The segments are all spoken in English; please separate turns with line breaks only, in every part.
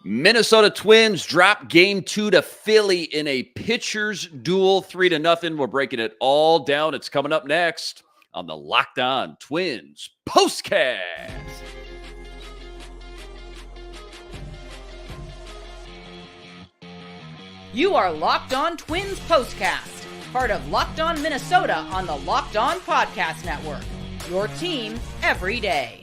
Minnesota Twins drop game 2 to Philly in a pitcher's duel, 3-0. We're breaking it all down. It's coming up next on the Locked On Twins POSTCAST.
You are Locked On Twins POSTCAST, part of Locked On Minnesota on the Locked On Podcast Network. Your team every day.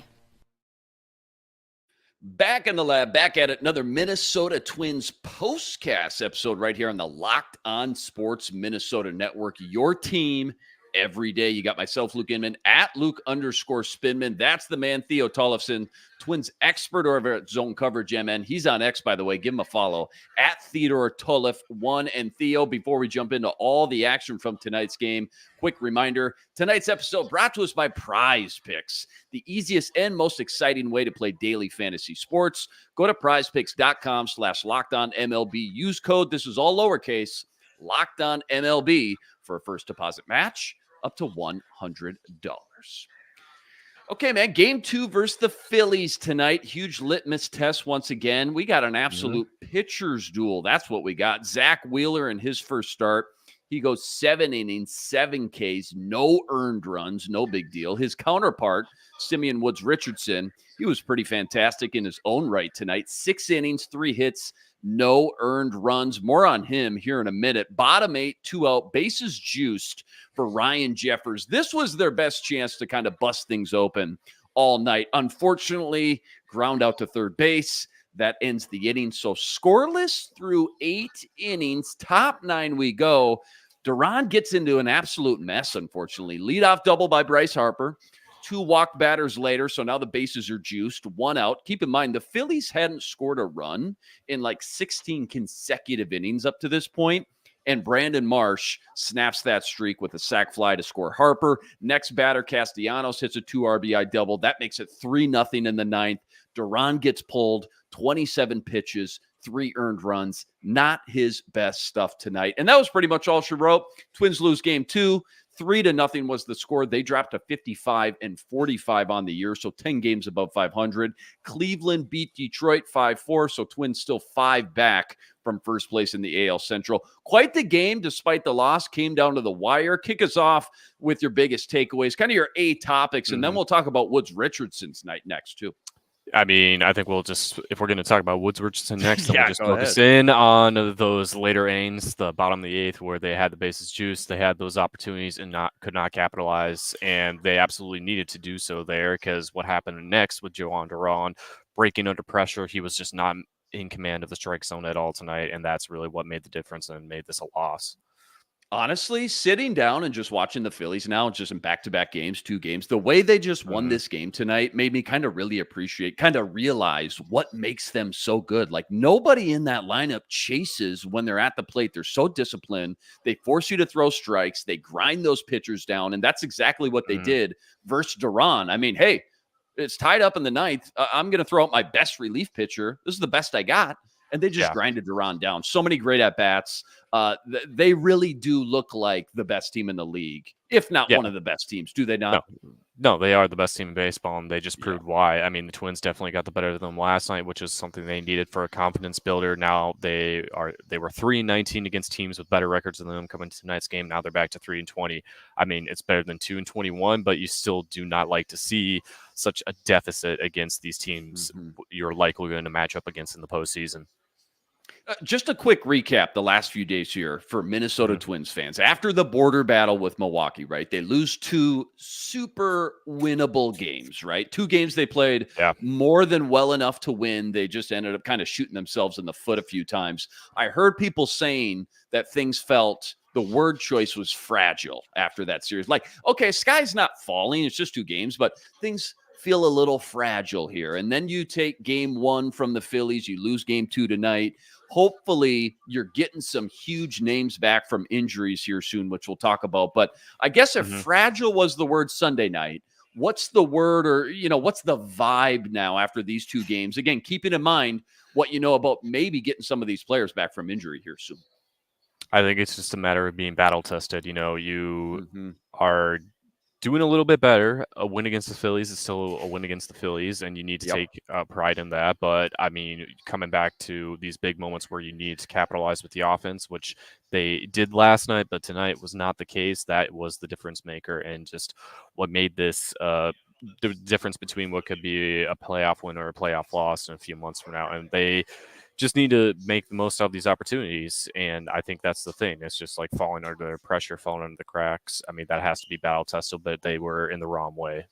Back in the lab, back at it. Another Minnesota Twins POSTCAST episode right here on the Locked On Sports Minnesota Network. Your team every day. You got myself, Luke Inman, at Luke_Spinman. That's the man, Theo Tollefson, Twins expert over at Zone Coverage MN. He's on X, by the way. Give him a follow, at Theodore Tollef1. And Theo, before we jump into all the action from tonight's game, quick reminder, tonight's episode brought to us by Prize Picks, the easiest and most exciting way to play daily fantasy sports. Go to prizepicks.com/LockedOnMLB. Use code, this is all lowercase, LockedOnMLB for a first deposit match up to $100. Okay, man, game 2 versus the Phillies tonight. Huge litmus test once again. We got an absolute pitcher's duel. That's what we got. Zach Wheeler in his first start. He goes 7 innings, 7 Ks, no earned runs, no big deal. His counterpart, Simeon Woods-Richardson, he was pretty fantastic in his own right tonight. 6 innings, 3 hits, no earned runs. More on him here in a minute. Bottom 8, 2 out, bases juiced for Ryan Jeffers. This was their best chance to kind of bust things open all night. Unfortunately, ground out to third base. That ends the inning. So scoreless through 8 innings. Top 9 we go. Duran gets into an absolute mess, unfortunately. Leadoff double by Bryce Harper. 2 walked batters later, so now the bases are juiced. 1 out. Keep in mind, the Phillies hadn't scored a run in like 16 consecutive innings up to this point. And Brandon Marsh snaps that streak with a sac fly to score Harper. Next batter, Castellanos hits a 2 RBI double. That makes it 3-0 in the 9th. Duran gets pulled, 27 pitches, 3 earned runs. Not his best stuff tonight. And that was pretty much all she wrote. Twins lose game 2. 3-0 was the score. They dropped to 55 and 45 on the year, so 10 games above 500. Cleveland beat Detroit 5-4, so Twins still 5 back from first place in the AL Central. Quite the game, despite the loss, came down to the wire. Kick us off with your biggest takeaways, kind of your A topics, and then we'll talk about Woods-Richardson's night next, too.
I mean, I think we'll just, if we're going to talk about Woods-Richardson next, then
Yeah,
we'll just focus
ahead.
in on those later innings, the bottom of the 8th, where they had the bases juiced. They had those opportunities and could not capitalize, and they absolutely needed to do so there, because what happened next with Joan Duran breaking under pressure, he was just not in command of the strike zone at all tonight, and that's really what made the difference and made this a loss.
Honestly, sitting down and just watching the Phillies now, just in back-to-back games, 2 games, the way they just won this game tonight made me kind of really appreciate, kind of realize what makes them so good. Like, nobody in that lineup chases when they're at the plate. They're so disciplined. They force you to throw strikes. They grind those pitchers down, and that's exactly what they did versus Duran. I mean, hey, it's tied up in the 9th. I'm going to throw out my best relief pitcher. This is the best I got. And they just grinded Duran down. So many great at-bats. They really do look like the best team in the league, if not one of the best teams. Do they not?
No, they are the best team in baseball, and they just proved why. I mean, the Twins definitely got the better of them last night, which is something they needed for a confidence builder. Now they were 3-19 against teams with better records than them coming to tonight's game. Now they're back to 3-20. I mean, it's better than 2-21, but you still do not like to see such a deficit against these teams you're likely going to match up against in the postseason.
Just a quick recap the last few days here for Minnesota Twins fans. After the border battle with Milwaukee, right? They lose 2 super winnable games, right? 2 games they played more than well enough to win. They just ended up kind of shooting themselves in the foot a few times. I heard people saying that things felt, the word choice was fragile after that series. Like, okay, sky's not falling. It's just 2 games, but things feel a little fragile here. And then you take game 1 from the Phillies. You lose game 2 tonight. Hopefully, you're getting some huge names back from injuries here soon, which we'll talk about. But I guess if fragile was the word Sunday night, what's the word, or, what's the vibe now after these 2 games? Again, keeping in mind what you know about maybe getting some of these players back from injury here soon.
I think it's just a matter of being battle tested. You are doing a little bit better. A win against the Phillies is still a win against the Phillies, and you need to
Yep.
take pride in that. But I mean, coming back to these big moments where you need to capitalize with the offense, which they did last night, but tonight was not the case. That was the difference maker, and just what made this the difference between what could be a playoff win or a playoff loss in a few months from now. And they just need to make the most of these opportunities. And I think that's the thing. It's just like falling under the pressure, falling under the cracks. I mean, that has to be battle tested, but they were in the wrong way.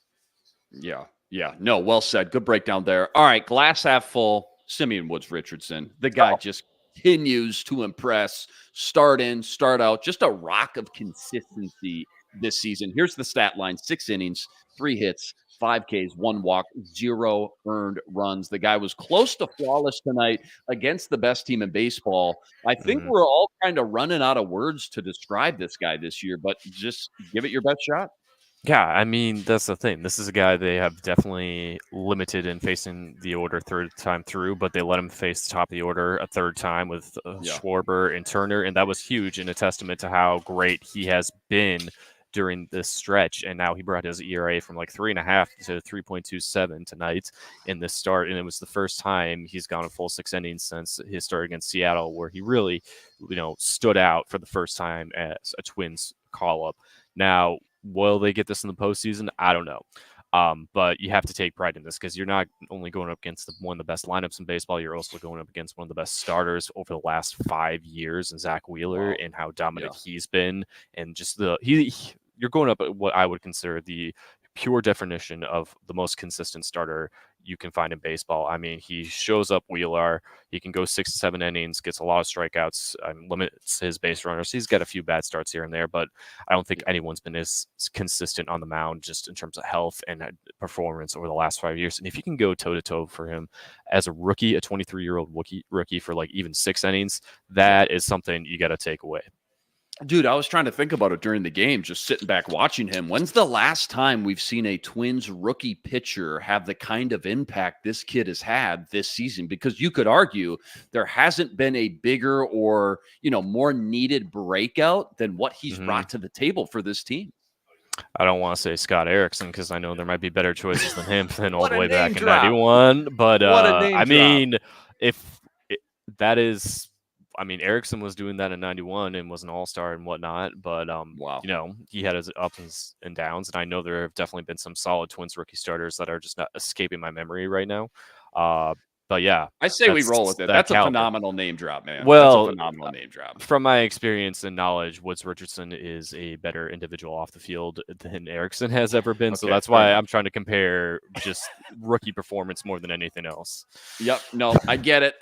Yeah. Yeah. No, well said. Good breakdown there. All right. Glass half full. Simeon Woods-Richardson. The guy just continues to impress. Start in, start out. Just a rock of consistency this season. Here's the stat line: 6 innings, 3 hits, 5 Ks, 1 walk, 0 earned runs. The guy was close to flawless tonight against the best team in baseball. I think we're all kind of running out of words to describe this guy this year, but just give it your best shot.
Yeah, I mean, that's the thing. This is a guy they have definitely limited in facing the order third time through, but they let him face the top of the order a third time with Schwarber and Turner, and that was huge and a testament to how great he has been during this stretch. And now he brought his ERA from like 3.5 to 3.27 tonight in this start, and it was the first time he's gone a full 6 innings since his start against Seattle, where he really, stood out for the first time as a Twins call-up. Now, will they get this in the postseason? I don't know. But you have to take pride in this because you're not only going up against one of the best lineups in baseball, you're also going up against one of the best starters over the last 5 years in Zach Wheeler and how dominant he's been. And just you're going up at what I would consider the pure definition of the most consistent starter you can find in baseball. I mean, he shows up Wheeler. He can go 6 to 7 innings, gets a lot of strikeouts, limits his base runners. He's got a few bad starts here and there, but I don't think anyone's been as consistent on the mound just in terms of health and performance over the last 5 years. And if you can go toe-to-toe for him as a rookie, a 23-year-old rookie for like even 6 innings, that is something you got to take away.
Dude, I was trying to think about it during the game, just sitting back watching him. When's the last time we've seen a Twins rookie pitcher have the kind of impact this kid has had this season? Because you could argue there hasn't been a bigger or, more needed breakout than what he's brought to the table for this team.
I don't want to say Scott Erickson because I know there might be better choices than him than all the way back in 91. But I mean, that is... I mean, Erickson was doing that in 91 and was an all-star and whatnot, but, he had his ups and downs, and I know there have definitely been some solid Twins rookie starters that are just not escaping my memory right now. But yeah,
I say we roll with it. That's a phenomenal name drop, man.
Well,
that's a phenomenal name drop.
From my experience and knowledge, Woods-Richardson is a better individual off the field than Erickson has ever been. So that's why I'm trying to compare just rookie performance more than anything else.
Yep. No, I get it.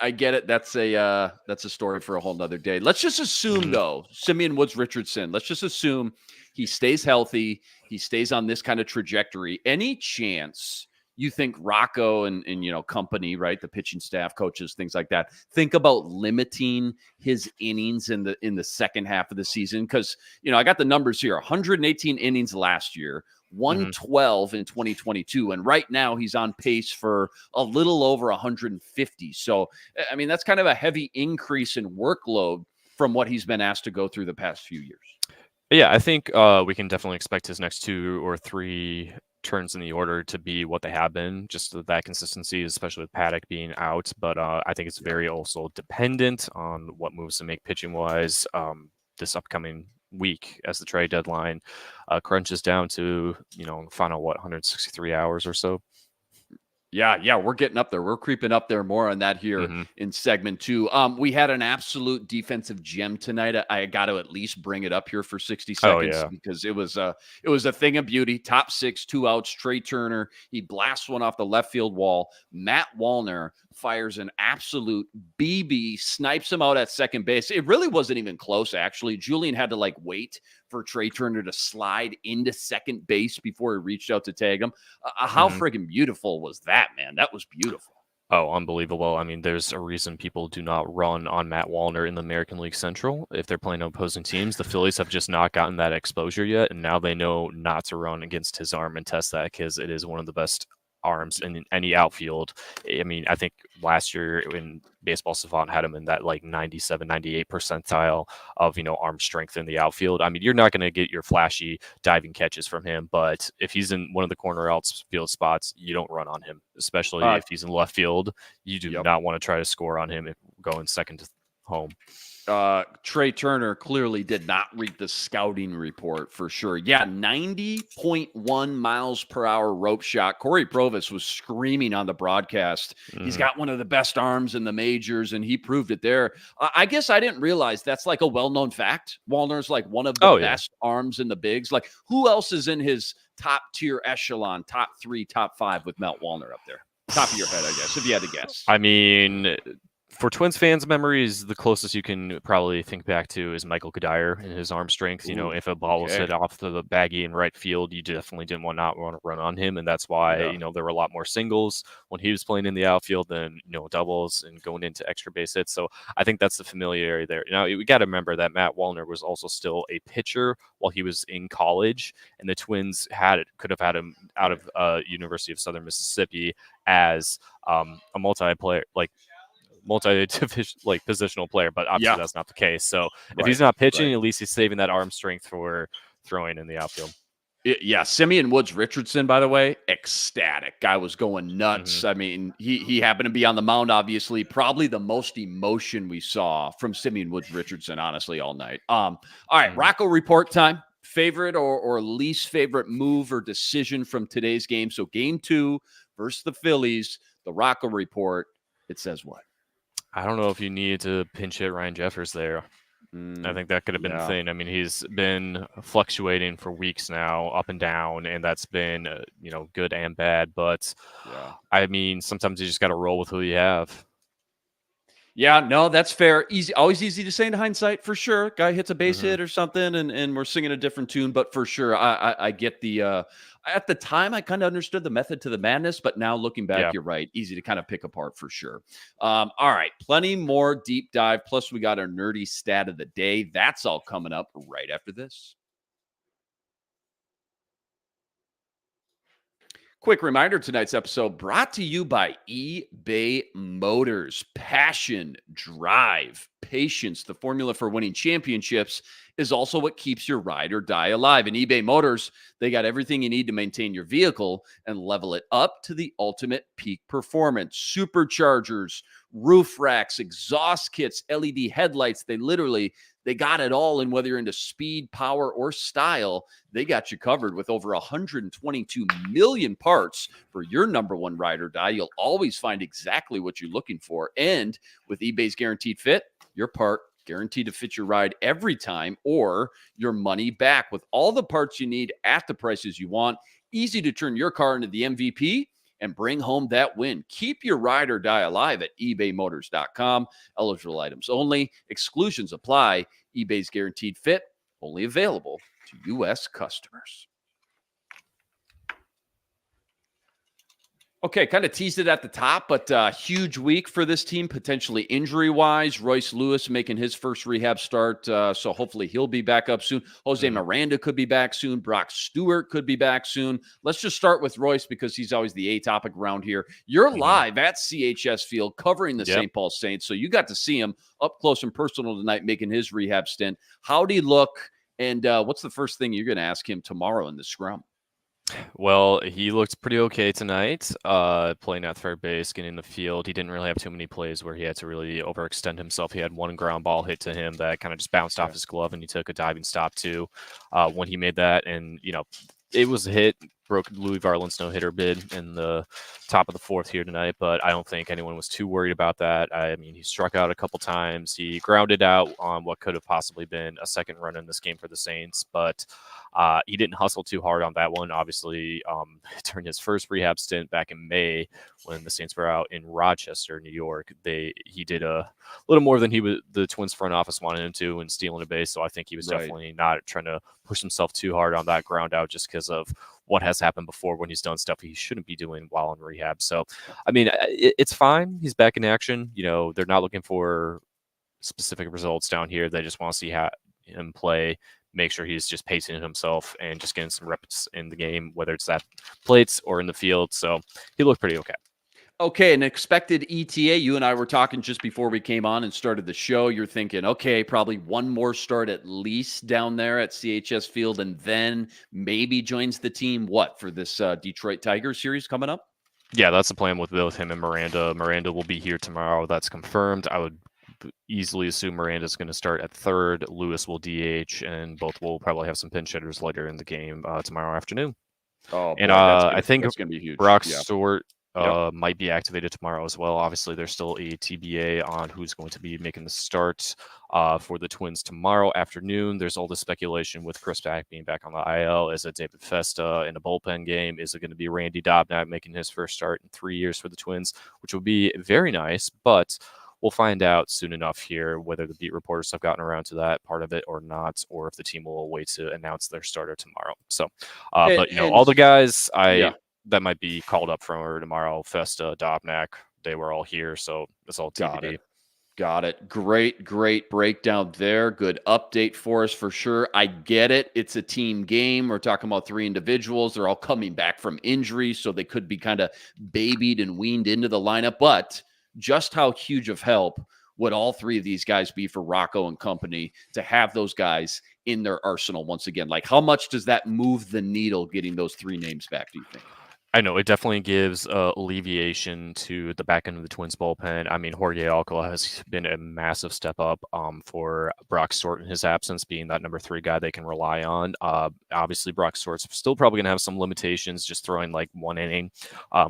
That's a story for a whole nother day. Let's just assume though, Simeon Woods-Richardson, let's just assume he stays healthy. He stays on this kind of trajectory. Any chance you think Rocco and company, right? The pitching staff, coaches, things like that, think about limiting his innings in the second half of the season? Because, I got the numbers here: 118 innings last year, 112 in 2022. And right now he's on pace for a little over 150. So, I mean, that's kind of a heavy increase in workload from what he's been asked to go through the past few years.
Yeah, I think we can definitely expect his next 2 or 3 turns in the order to be what they have been, just that consistency, especially with Paddock being out. But I think it's very also dependent on what moves to make pitching wise this upcoming week as the trade deadline crunches down to final 163 hours or so.
Yeah, we're getting up there. We're creeping up there. More on that here in segment 2. We had an absolute defensive gem tonight. I got to at least bring it up here for 60 seconds because it was a thing of beauty. Top 6, 2 outs. Trey Turner, he blasts one off the left field wall. Matt Wallner fires an absolute BB, snipes him out at second base. It really wasn't even close, actually. Julian had to wait for Trey Turner to slide into second base before he reached out to tag him. How friggin' beautiful was that, man? That was beautiful.
Oh, unbelievable. I mean, there's a reason people do not run on Matt Wallner in the American League Central if they're playing opposing teams. The Phillies have just not gotten that exposure yet, and now they know not to run against his arm and test that because it is one of the best arms in any outfield. I mean, I think last year when Baseball Savant had him in that like 97, 98 percentile of, arm strength in the outfield. I mean, you're not going to get your flashy diving catches from him, but if he's in one of the corner outfield spots, you don't run on him, especially if he's in left field. You do not want to try to score on him if going second to home.
Trey Turner clearly did not read the scouting report for sure. Yeah, 90.1 miles per hour rope shot. Corey Provis was screaming on the broadcast. He's got one of the best arms in the majors, and he proved it there. I guess I didn't realize that's like a well-known fact. Wallner's like one of the best arms in the bigs. Like, who else is in his top-tier echelon, top 3, top 5 with Melt Wallner up there? Top of your head, I guess, if you had to guess.
I mean, for Twins fans' memories, the closest you can probably think back to is Michael Kadire and his arm strength. If a ball was hit off the baggy in right field, you definitely didn't want to run on him, and that's why there were a lot more singles when he was playing in the outfield than doubles and going into extra base hits. So I think that's the familiarity there. Now we got to remember that Matt Wallner was also still a pitcher while he was in college, and the Twins could have had him out of University of Southern Mississippi as a multi-positional player, but obviously that's not the case. So if he's not pitching, at least he's saving that arm strength for throwing in the outfield.
Yeah, Simeon Woods-Richardson, by the way, ecstatic. Guy was going nuts. I mean, he happened to be on the mound, obviously. Probably the most emotion we saw from Simeon Woods-Richardson, honestly, all night. All right, Rocco report time. Favorite or least favorite move or decision from today's game? So game 2 versus the Phillies, the Rocco report, it says what?
I don't know if you need to pinch hit Ryan Jeffers there. I think that could have been the thing. I mean, he's been fluctuating for weeks now, up and down, and that's been, good and bad. But, I mean, sometimes you just got to roll with who you have.
Yeah, no, that's fair. Always easy to say in hindsight, for sure. Guy hits a base hit or something, and we're singing a different tune. But for sure, I get the at the time, I kind of understood the method to the madness, but now looking back, you're right. Easy to kind of pick apart for sure. All right, plenty more deep dive. Plus, we got our nerdy stat of the day. That's all coming up right after this. Quick reminder, tonight's episode brought to you by eBay Motors. Passion, drive, patience, the formula for winning championships is also what keeps your ride or die alive. In eBay Motors, they got everything you need to maintain your vehicle and level it up to the ultimate peak performance. Superchargers, roof racks, exhaust kits, LED headlights, they got it all. And whether you're into speed, power, or style, they got you covered with over 122 million parts for your number one ride or die. You'll always find exactly what you're looking for. And with eBay's Guaranteed Fit, your part guaranteed to fit your ride every time or your money back with all the parts you need at the prices you want. Easy to turn your car into the MVP and bring home that win. Keep your ride or die alive at ebaymotors.com. Eligible items only. Exclusions apply. eBay's Guaranteed Fit, only available to U.S. customers. Okay, kind of teased it at the top, but huge week for this team, potentially injury-wise. Royce Lewis making his first rehab start, so hopefully he'll be back up soon. Jose Miranda could be back soon. Brock Stewart could be back soon. Let's just start with Royce because he's always the A topic around here. You're live at CHS Field covering the St. Paul Saints, so you got to see him up close and personal tonight making his rehab stint. How'd he look, and what's the first thing you're going to ask him tomorrow in the scrum?
Well, he looked pretty okay tonight, playing at third base, getting in the field. He didn't really have too many plays where he had to really overextend himself. He had one ground ball hit to him that kind of just bounced off his glove, and he took a diving stop too when he made that. And, it was a hit, broke Louis Varland's no-hitter bid in the top of the fourth here tonight, but I don't think anyone was too worried about that. I mean, he struck out a couple times. He grounded out on what could have possibly been a second run in this game for the Saints, but he didn't hustle too hard on that one. Obviously, during his first rehab stint back in May when the Saints were out in Rochester, New York, he did a little more than the Twins front office wanted him to and stealing a base, so I think he was definitely not trying to push himself too hard on that ground out just because of what has happened before when he's done stuff he shouldn't be doing while in rehab. So, I mean, it's fine. He's back in action. They're not looking for specific results down here. They just want to see him play make sure he's just pacing himself and just getting some reps in the game, whether it's at plates or in the field. So he looked pretty okay.
Okay, an expected ETA. You and I were talking just before we came on and started the show. You're thinking, okay, probably one more start at least down there at CHS Field, and then maybe joins the team. What, for this Detroit Tigers series coming up?
Yeah, that's the plan with both him and Miranda. Miranda will be here tomorrow. That's confirmed. I would easily assume Miranda's going to start at third. Lewis will DH, and both will probably have some pinch hitters later in the game tomorrow afternoon.
Oh,
and
boy,
I think
that's going to be huge.
Brock Stewart might be activated tomorrow as well. Obviously, there's still a TBA on who's going to be making the start for the Twins tomorrow afternoon. There's all the speculation with Chris being back on the IL. Is it David Festa in a bullpen game? Is it going to be Randy Dobnak making his first start in 3 years for the Twins, which would be very nice, but we'll find out soon enough here whether the beat reporters have gotten around to that part of it or not, or if the team will wait to announce their starter tomorrow. So, but all the guys that might be called up for tomorrow, Festa, Dobnak, they were all here, so it's all TBD.
Got it. Great breakdown there. Good update for us for sure. I get it. It's a team game. We're talking about 3 individuals. They're all coming back from injury, so they could be kind of babied and weaned into the lineup. But just how huge of help would all 3 of these guys be for Rocco and company to have those guys in their arsenal once again? Like, how much does that move the needle getting those 3 names back, do you think?
I know it definitely gives alleviation to the back end of the Twins bullpen. I mean, Jorge Alcala has been a massive step up for Brock Stewart in his absence, being that number 3 guy they can rely on. Obviously, Brock Stewart's still probably going to have some limitations, just throwing like 1 inning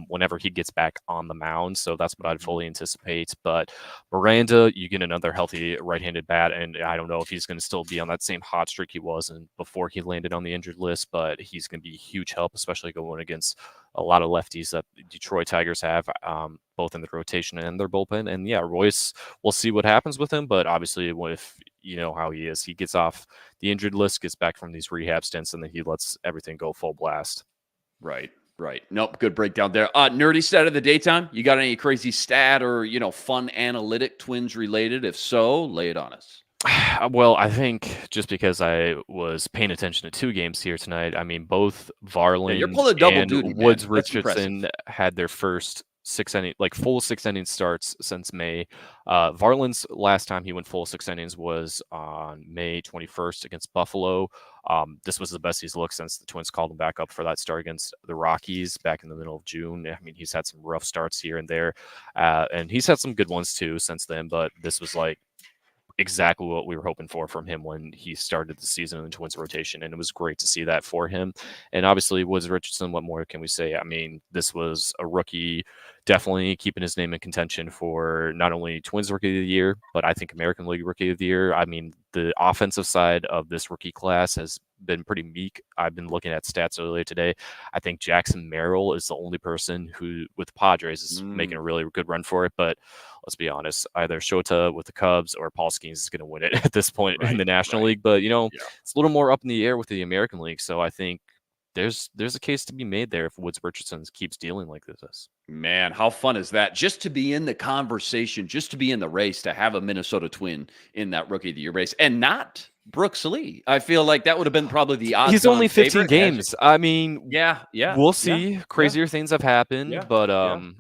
whenever he gets back on the mound. So that's what I'd fully anticipate. But Miranda, you get another healthy right-handed bat, and I don't know if he's going to still be on that same hot streak he was before he landed on the injured list, but he's going to be a huge help, especially going against a lot of lefties that Detroit Tigers have, both in the rotation and their bullpen. And yeah, Royce, we'll see what happens with him. But obviously, if you know how he is, he gets off the injured list, gets back from these rehab stints, and then he lets everything go full blast.
Right. Nope. Good breakdown there. Nerdy stat of the daytime. You got any crazy stat or, fun analytic Twins related? If so, lay it on us.
Well, I think just because I was paying attention to 2 games here tonight, I mean, both Varland and Woods-Richardson had their first 6 inning, full 6 inning starts since May. Varland's last time he went full 6 innings was on May 21st against Buffalo. This was the best he's looked since the Twins called him back up for that start against the Rockies back in the middle of June. I mean, he's had some rough starts here and there, and he's had some good ones too since then, but this was exactly what we were hoping for from him when he started the season in the Twins rotation, and it was great to see that for him. And obviously, Woods-Richardson, what more can we say? I mean, this was a rookie, definitely keeping his name in contention for not only Twins Rookie of the Year, but I think American League Rookie of the Year. I mean, the offensive side of this rookie class has been pretty meek. I've been looking at stats earlier today. I think Jackson Merrill is the only person who, with Padres, is making a really good run for it. But let's be honest, either Shota with the Cubs or Paul Skeens is going to win it at this point in the National League. But, it's a little more up in the air with the American League. So I think there's a case to be made there if Woods-Richardson keeps dealing like this.
Man, how fun is that? Just to be in the conversation, just to be in the race, to have a Minnesota Twin in that Rookie of the Year race, and not Brooks Lee. I feel like that would have been probably the odds.
He's only 15 games. I mean,
yeah.
We'll see. Yeah, crazier things have happened, but I'm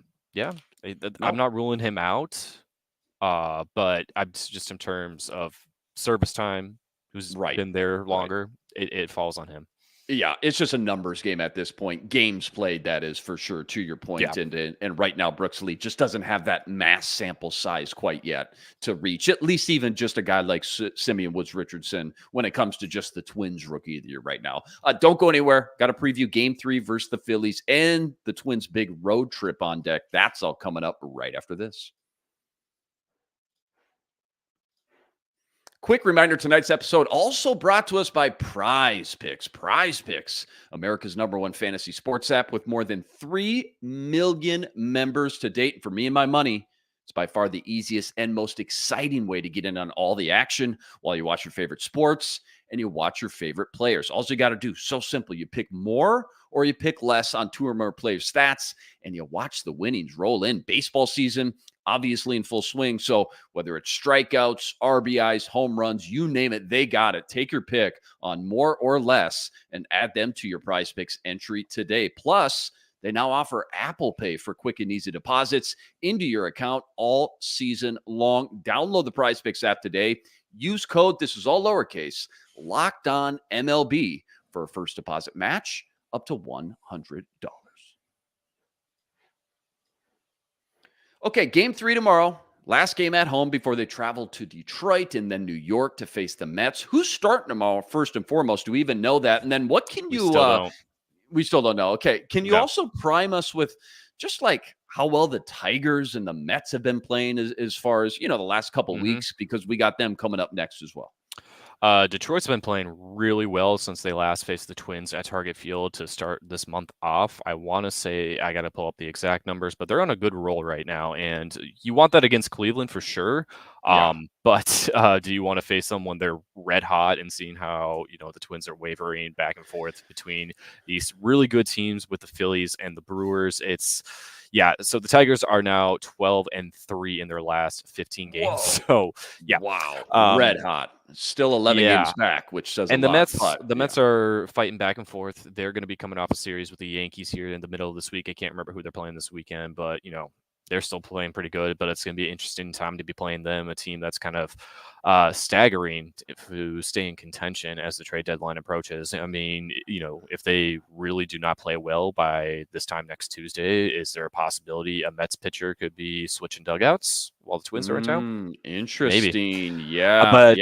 not ruling him out. But I'm just in terms of service time, who's been there longer, it falls on him.
Yeah, it's just a numbers game at this point. Games played, that is for sure, to your point. Yeah. And right now, Brooks Lee just doesn't have that mass sample size quite yet to reach, at least even just a guy like Simeon Woods-Richardson when it comes to just the Twins Rookie of the Year right now. Don't go anywhere. Got to preview Game 3 versus the Phillies and the Twins' big road trip on deck. That's all coming up right after this. Quick reminder, tonight's episode also brought to us by Prize Picks. Prize Picks, America's #1 fantasy sports app with more than 3 million members to date. For me and my money, it's by far the easiest and most exciting way to get in on all the action while you watch your favorite sports and you watch your favorite players. All you got to do, so simple. You pick more or you pick less on 2 or more player stats, and you watch the winnings roll in. Baseball season obviously in full swing. So whether it's strikeouts, RBIs, home runs, you name it, they got it. Take your pick on more or less and add them to your Prize Picks entry today. Plus, they now offer Apple Pay for quick and easy deposits into your account all season long. Download the Prize Picks app today. Use code, this is all lowercase, Locked On MLB for a first deposit match up to $100. Okay, game 3 tomorrow. Last game at home before they travel to Detroit and then New York to face the Mets. Who's starting tomorrow, first and foremost? Do we even know that? And then what can
We
you
still don't.
we still don't know. Okay. Can you
No.
also prime us with just like how well the Tigers and the Mets have been playing as far as, the last couple weeks, because we got them coming up next as well.
Detroit's been playing really well since they last faced the Twins at Target Field to start this month off. I want to say, I got to pull up the exact numbers, but they're on a good roll right now. And you want that against Cleveland for sure.
Yeah.
But do you want to face them when they're red hot and seeing how, the Twins are wavering back and forth between these really good teams with the Phillies and the Brewers? So the Tigers are now 12-3 in their last 15 games.
Whoa.
So, yeah.
Wow. Red hot. Still 11 games back, which says
and
a
the
lot.
Mets are fighting back and forth. They're going to be coming off a series with the Yankees here in the middle of this week. I can't remember who they're playing this weekend, but they're still playing pretty good. But it's going to be an interesting time to be playing them, a team that's kind of staggering to stay in contention as the trade deadline approaches. I mean, if they really do not play well by this time next Tuesday, is there a possibility a Mets pitcher could be switching dugouts while the Twins are in town?
Interesting.
Maybe.
Yeah.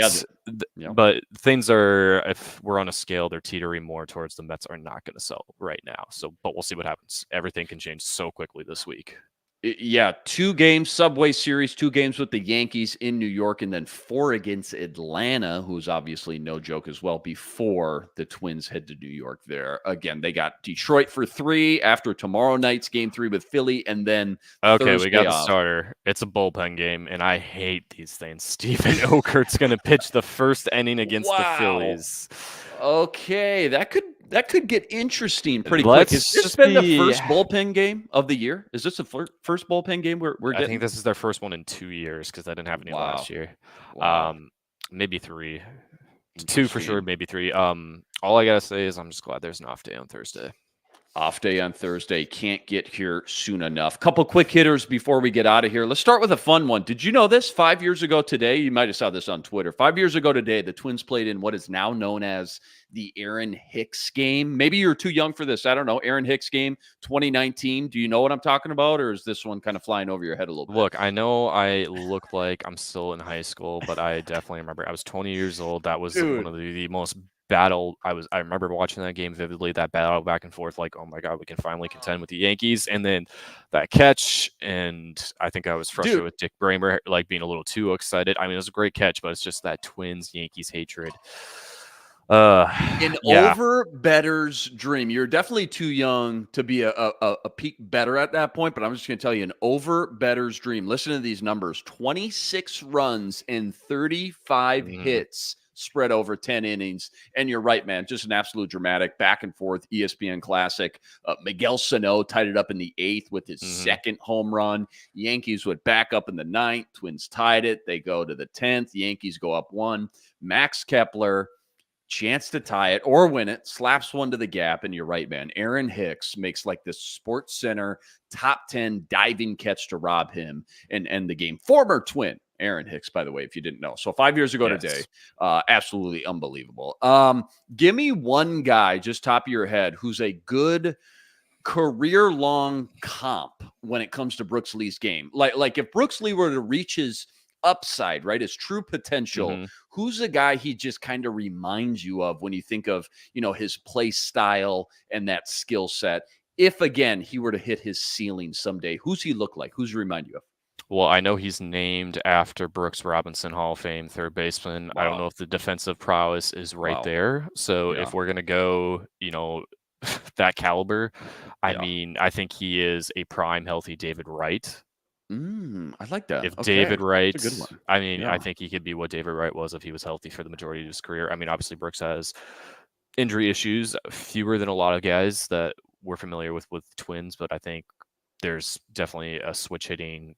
But things are, if we're on a scale, they're teetering more towards the Mets are not going to sell right now. But we'll see what happens. Everything can change so quickly this week.
Yeah, 2 games, Subway Series, 2 games with the Yankees in New York, and then 4 against Atlanta, who's obviously no joke as well, before the Twins head to New York there. Again, they got Detroit for 3 after tomorrow night's game 3 with Philly, and then
Thursday we got
off.
The starter. It's a bullpen game, and I hate these things. Stephen Okert's going to pitch the first inning against the Phillies.
Okay, that could get interesting pretty quick. Has this been the first bullpen game of the year? Is this the first bullpen game we're getting?
I think this is their first one in 2 years because they didn't have any last year.
Wow.
Maybe 3. 2 for sure, maybe 3. All I gotta say is I'm just glad there's an off day on Thursday.
Off day on Thursday. Can't get here soon enough. Couple quick hitters before we get out of here. Let's start with a fun one. Did you know this? 5 years ago today, you might have saw this on Twitter. 5 years ago today, the Twins played in what is now known as the Aaron Hicks game. Maybe you're too young for this. I don't know. Aaron Hicks game 2019. Do you know what I'm talking about? Or is this one kind of flying over your head a little bit?
Look, I know I look like I'm still in high school, but I definitely remember I was 20 years old. That was one of the most battle. I remember watching that game vividly, that battle back and forth, like, oh my God, we can finally contend with the Yankees. And then that catch, and I think I was frustrated with Dick Bramer, like being a little too excited. I mean, it was a great catch, but it's just that Twins-Yankees hatred.
Over better's dream. You're definitely too young to be a peak better at that point, but I'm just going to tell you an over better's dream. Listen to these numbers: 26 runs and 35 hits spread over 10 innings. And you're right, man. Just an absolute dramatic back and forth ESPN classic. Miguel Sano tied it up in the 8th with his second home run. Yankees would back up in the 9th. Twins tied it. They go to the 10th. Yankees go up 1. Max Kepler, chance to tie it or win it, slaps one to the gap. And you're right, man. Aaron Hicks makes like this Sports Center top 10 diving catch to rob him and end the game. Former Twin Aaron Hicks, by the way, if you didn't know. So 5 years ago today, absolutely unbelievable. Give me one guy, just top of your head, who's a good career-long comp when it comes to Brooks Lee's game. Like if Brooks Lee were to reach his upside, right, his true potential, who's a guy he just kind of reminds you of when you think of, his play style and that skill set? If, again, he were to hit his ceiling someday, who's he look like? Who's he remind you of?
Well, I know he's named after Brooks Robinson, Hall of Fame third baseman. I don't know if the defensive prowess is right there. So if we're going to go, that caliber, I mean, I think he is a prime healthy David Wright.
I like that.
If David Wright,
that's a good one.
I mean, I think he could be what David Wright was if he was healthy for the majority of his career. I mean, obviously Brooks has injury issues, fewer than a lot of guys that we're familiar with Twins, but I think there's definitely a switch hitting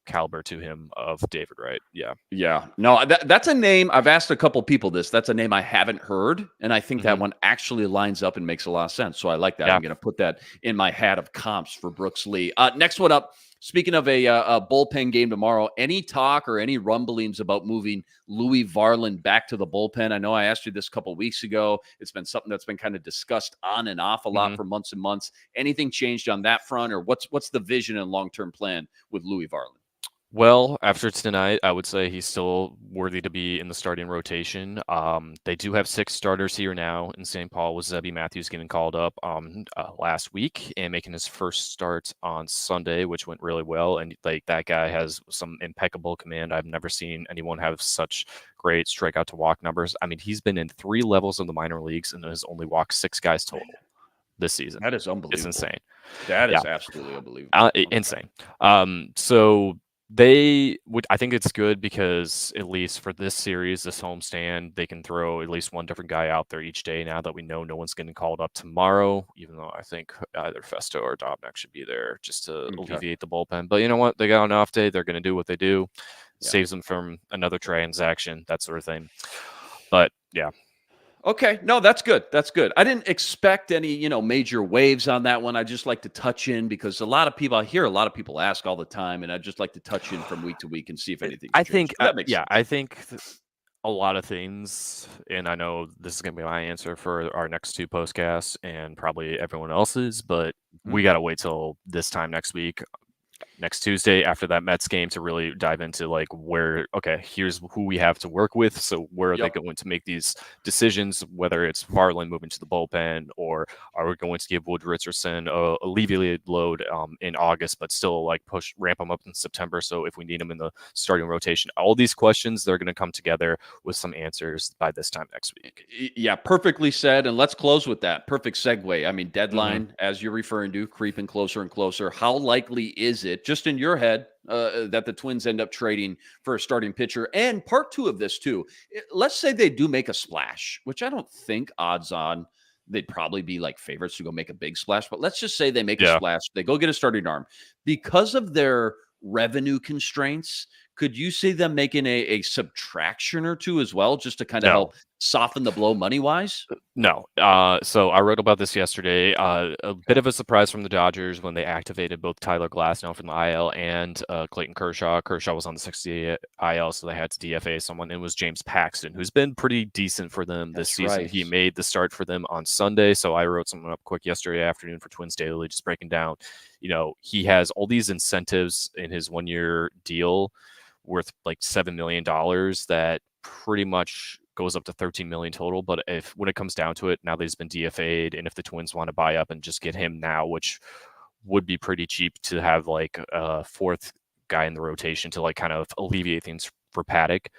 caliber to him of David Wright.
Yeah. No, that's a name. I've asked a couple people this. That's a name I haven't heard. And I think that one actually lines up and makes a lot of sense. So I like that.
Yeah.
I'm going to put that in my hat of comps for Brooks Lee. Next one up. Speaking of a bullpen game tomorrow, any talk or any rumblings about moving Louis Varland back to the bullpen? I know I asked you this a couple of weeks ago. It's been something that's been kind of discussed on and off a lot for months and months. Anything changed on that front, or what's the vision and long-term plan with Louis Varland?
Well, after tonight, I would say he's still worthy to be in the starting rotation. They do have 6 starters here now in St. Paul, with Zebby Matthews getting called up last week and making his first start on Sunday, which went really well. And like, that guy has some impeccable command. I've never seen anyone have such great strikeout to walk numbers. I mean, he's been in 3 levels of the minor leagues and has only walked 6 guys total this season.
That is unbelievable.
It's insane.
That is absolutely unbelievable.
Insane. So I think it's good because at least for this series, this homestand, they can throw at least one different guy out there each day now that we know no one's getting called up tomorrow, even though I think either Festo or Dobnak should be there just to alleviate the bullpen. But you know what? They got an off day. They're going to do what they do. Saves them from another transaction, that sort of thing. But yeah.
Okay. No, that's good. That's good. I didn't expect any, major waves on that one. I just like to touch in because I hear a lot of people ask all the time, and I just like to touch in from week to week and see if anything.
I think a lot of things, and I know this is going to be my answer for our next 2 postcasts and probably everyone else's, but we got to wait till this time next week. Next Tuesday after that Mets game to really dive into like here's who we have to work with. So where are they going to make these decisions, whether it's Varland moving to the bullpen, or are we going to give Woods-Richardson a alleviated load in August, but still like ramp him up in September. So if we need him in the starting rotation, all these questions, they're going to come together with some answers by this time next week.
Yeah, perfectly said. And let's close with that. Perfect segue. I mean, deadline, as you're referring to, creeping closer and closer. How likely is it, just in your head, that the Twins end up trading for a starting pitcher? And part 2 of this too, let's say they do make a splash, which I don't think odds on they'd probably be like favorites to go make a big splash, but let's just say they make a splash, they go get a starting arm. Because of their revenue constraints, could you see them making a subtraction or 2 as well, just to kind of help soften the blow money-wise?
No. So I wrote about this yesterday. A bit of a surprise from the Dodgers when they activated both Tyler Glasnow from the IL and Clayton Kershaw. Kershaw was on the 60 IL, so they had to DFA someone. It was James Paxton, who's been pretty decent for them this season. Right. He made the start for them on Sunday, so I wrote something up quick yesterday afternoon for Twins Daily, just breaking down, he has all these incentives in his 1-year deal worth like $7 million that pretty much goes up to $13 million total. But when it comes down to it, now that he's been DFA'd, and if the Twins want to buy up and just get him now, which would be pretty cheap to have like a 4th guy in the rotation to like kind of alleviate things for Paddock,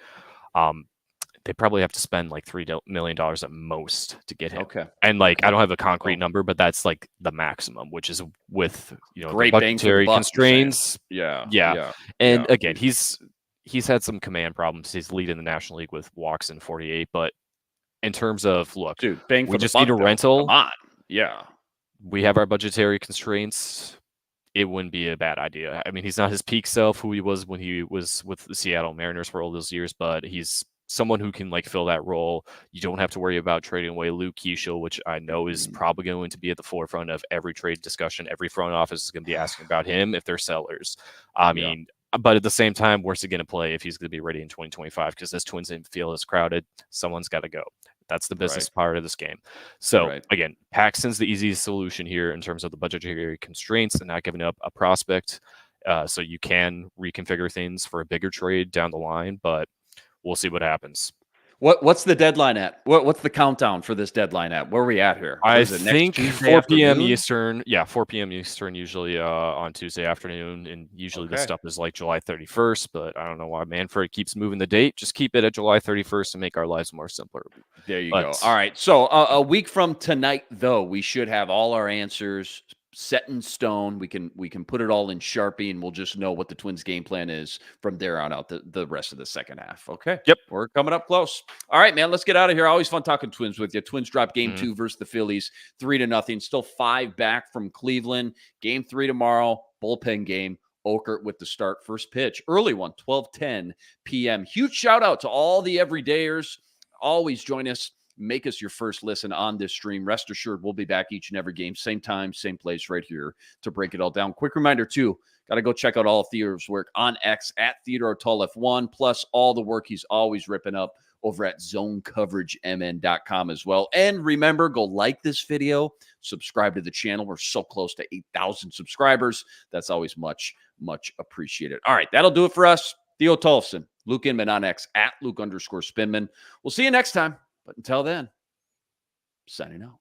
they probably have to spend like $3 million at most to get him. Okay. And like, I don't have a concrete number, but that's like the maximum, which is with,
great
budgetary constraints.
Yeah.
And again, he's had some command problems. He's leading the National League with walks in 48, but in terms of
dude, bang for
we
the
just
buck,
need a rental.
Come on. Yeah.
We have our budgetary constraints. It wouldn't be a bad idea. I mean, he's not his peak self, who he was when he was with the Seattle Mariners for all those years, but he's someone who can like fill that role. You don't have to worry about trading away Luke Keeschel, which I know is probably going to be at the forefront of every trade discussion. Every front office is going to be asking about him if they're sellers. I mean, but at the same time, where's he going to play if he's going to be ready in 2025? Because this Twins infield is crowded. Someone's got to go. That's the business part of this game. So again, Paxton's the easiest solution here in terms of the budgetary constraints and not giving up a prospect. So you can reconfigure things for a bigger trade down the line, but we'll see what happens.
What's the deadline at? What's the countdown for this deadline at? Where are we at here?
I think 4 p.m. Eastern. Yeah, 4 p.m. Eastern usually on Tuesday afternoon, and usually this stuff is like July 31st, but I don't know why Manfred keeps moving the date. Just keep it at July 31st to make our lives more simpler.
There you go. All right. So a week from tonight, though, we should have all our answers set in stone. We can put it all in Sharpie, and we'll just know what the Twins game plan is from there on out the rest of the second half. Okay.
Yep.
We're coming up close. All right, man, let's get out of here. Always fun talking Twins with you. Twins drop game 2 versus the Phillies 3-0. Still 5 back from Cleveland. Game 3 tomorrow. Bullpen game Oakert with the start. First pitch, early one, 12:10 p.m. Huge shout out to all the everydayers. Always join us. Make us your first listen on this stream. Rest assured, we'll be back each and every game, same time, same place, right here to break it all down. Quick reminder, too, got to go check out all of Theo's work on X at TheodoreTollef1, plus all the work he's always ripping up over at ZoneCoverageMN.com as well. And remember, go like this video, subscribe to the channel. We're so close to 8,000 subscribers. That's always much, much appreciated. All right, that'll do it for us. Theo Tollefson, Luke Inman on X at Luke_Spinman. We'll see you next time. But until then, signing out.